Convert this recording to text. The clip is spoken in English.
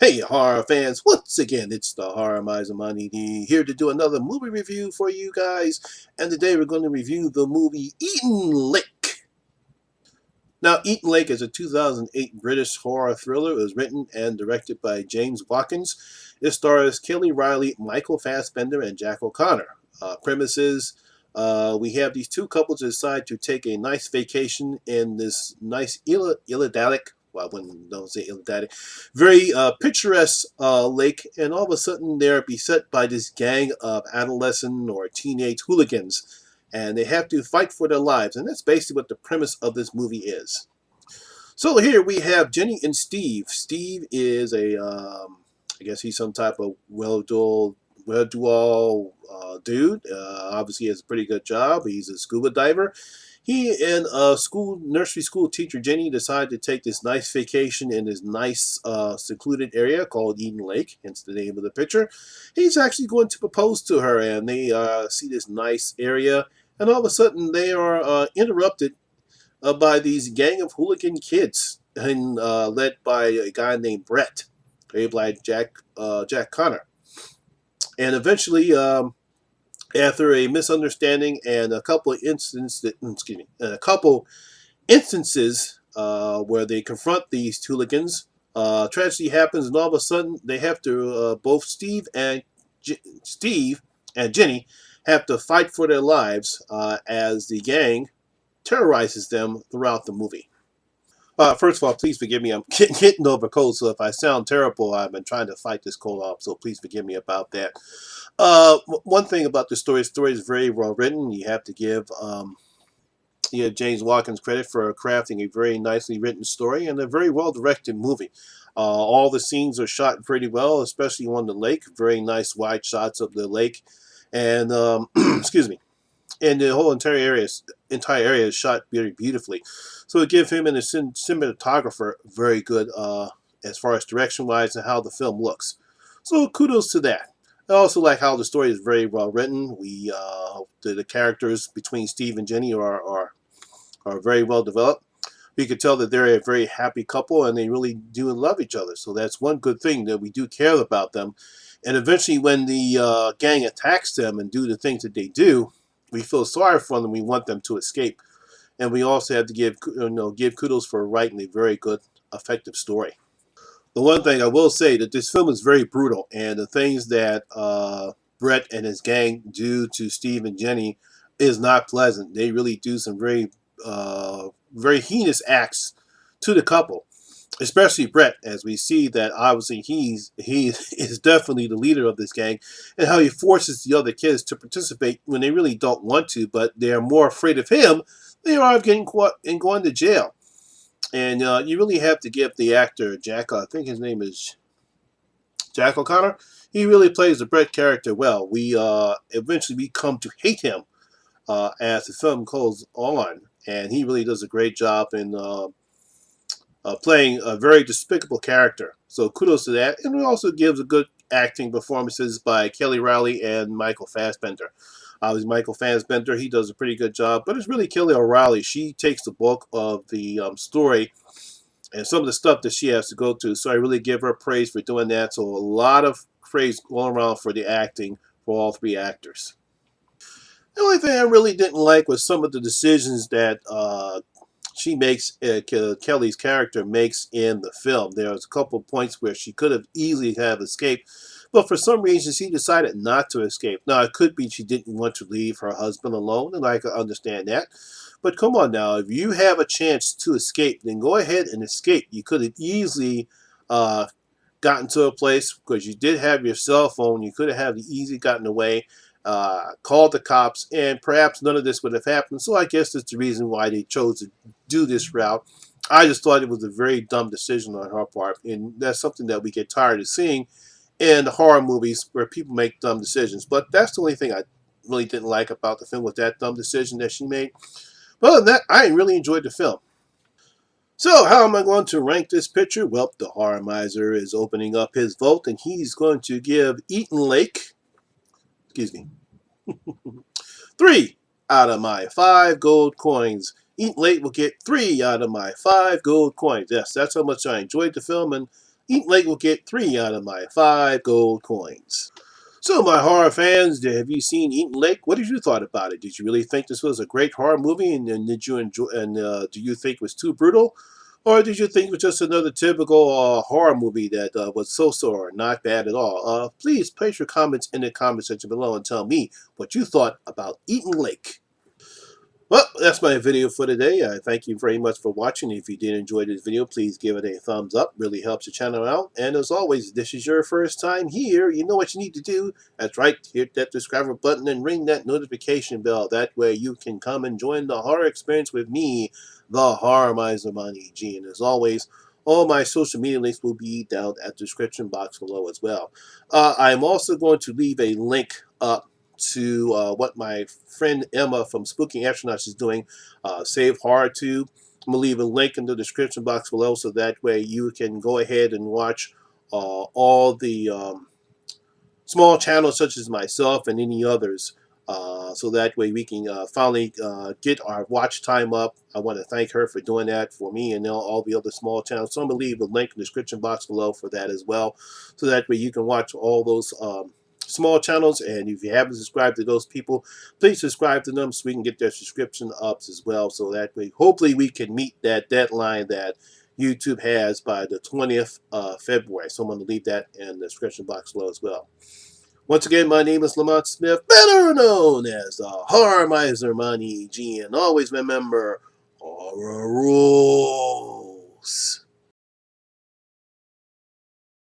Hey, horror fans! Once again, it's the Horror Miser Monty G here to do another movie review for you guys. And today we're going to review the movie Eaton Lake. Now, Eaton Lake is a 2008 British horror thriller. It was written and directed by James Watkins. It stars Kelly Riley, Michael Fassbender, and Jack O'Connor. Premises: we have these two couples decide to take a nice vacation in this nice idyllic, well, I wouldn't don't say idyllic, very picturesque lake, and all of a sudden they're beset by this gang of adolescent or teenage hooligans, and they have to fight for their lives, and that's basically what the premise of this movie is. So here we have Jenny and Steve. Steve is I guess he's some type of well-to-all dude. Obviously, he has a pretty good job. He's a scuba diver. He and nursery school teacher Jenny decide to take this nice vacation in this nice secluded area called Eden Lake, hence the name of the picture. He's actually going to propose to her, and they see this nice area, and all of a sudden they are interrupted by these gang of hooligan kids, and led by a guy named Brett, played by Jack Connor. And eventually, after a misunderstanding and a couple of instances where they confront these hooligans, tragedy happens, and all of a sudden they have to both Steve and Jenny have to fight for their lives as the gang terrorizes them throughout the movie. First of all, please forgive me. I'm getting over a cold, so if I sound terrible, I've been trying to fight this cold off, so please forgive me about that. One thing about the story is very well written. You have to give James Watkins credit for crafting a very nicely written story and a very well directed movie. All the scenes are shot pretty well, especially on the lake. Very nice wide shots of the lake, and excuse me, and the whole entire area is shot very beautifully. So it gives him and the cinematographer very good as far as direction wise and how the film looks. So kudos to that. I also like how the story is very well written. The characters between Steve and Jenny are very well developed. You can tell that they're a very happy couple and they really do love each other. So that's one good thing, that we do care about them. And eventually when the gang attacks them and do the things that they do, we feel sorry for them. We want them to escape. And we also have to give kudos for writing a very good, effective story. The one thing I will say that this film is very brutal, and the things that Brett and his gang do to Steve and Jenny is not pleasant. They really do some very heinous acts to the couple, especially Brett, as we see that obviously he is definitely the leader of this gang, and how he forces the other kids to participate when they really don't want to, but they are more afraid of him than they are of getting caught and going to jail. And you really have to give the actor Jack, I think his name is Jack O'Connor. He really plays the Brett character well. We eventually come to hate him as the film goes on, and he really does a great job in playing a very despicable character. So kudos to that. And it also gives a good acting performances by Kelly Riley and Michael Fassbender. Obviously, Michael Fassbender, he does a pretty good job, but it's really Kelly O'Reilly. She takes the bulk of the story and some of the stuff that she has to go through. So I really give her praise for doing that. So a lot of praise going around for the acting for all three actors. The only thing I really didn't like was some of the decisions that she makes, Kelly's character makes in the film. There was a couple of points where she could have easily have escaped, but for some reason she decided not to escape. Now, it could be she didn't want to leave her husband alone, and I can understand that. But come on now, if you have a chance to escape, then go ahead and escape. You could have easily gotten to a place, because you did have your cell phone. You could have easily gotten away, called the cops, and perhaps none of this would have happened. So I guess that's the reason why they chose to do this route. I just thought it was a very dumb decision on her part, and that's something that we get tired of seeing in the horror movies where people make dumb decisions. But that's the only thing I really didn't like about the film, was that dumb decision that she made. But other than that, I really enjoyed the film. So how am I going to rank this picture? Well, the Horror Miser is opening up his vote, and he's going to give Eaton Lake, excuse me, 3 out of my 5 gold coins. Eaton Lake will get 3 out of my 5 gold coins. Yes, that's how much I enjoyed the film, and Eaton Lake will get 3 out of my 5 gold coins. So, my horror fans, have you seen Eaton Lake? What did you thought about it? Did you really think this was a great horror movie, and did you enjoy? And do you think it was too brutal, or did you think it was just another typical horror movie that was so-so or not bad at all? Please place your comments in the comment section below and tell me what you thought about Eaton Lake. Well, that's my video for today. I thank you very much for watching. If you did enjoy this video, please give it a thumbs up. Really helps the channel out. And as always, if this is your first time here, you know what you need to do. That's right, hit that subscribe button and ring that notification bell. That way you can come and join the horror experience with me, the Horror Miser Monty G. And as always, all my social media links will be down at the description box below as well. I'm also going to leave a link up to what my friend Emma from Spooking Astronauts is doing, Save Horror Tube. I'm going to leave a link in the description box below so that way you can go ahead and watch all the small channels such as myself and any others. So that way we can finally get our watch time up. I want to thank her for doing that for me and all the other small channels. So I'm going to leave a link in the description box below for that as well. So that way you can watch all those small channels, and if you haven't subscribed to those people, please subscribe to them so we can get their subscription ups as well. So that way, hopefully we can meet that deadline that YouTube has by the 20th of February. So I'm going to leave that in the description box below as well. Once again, my name is Lamont Smith, better known as the Horror Miser Monty G, and always remember, horror rules.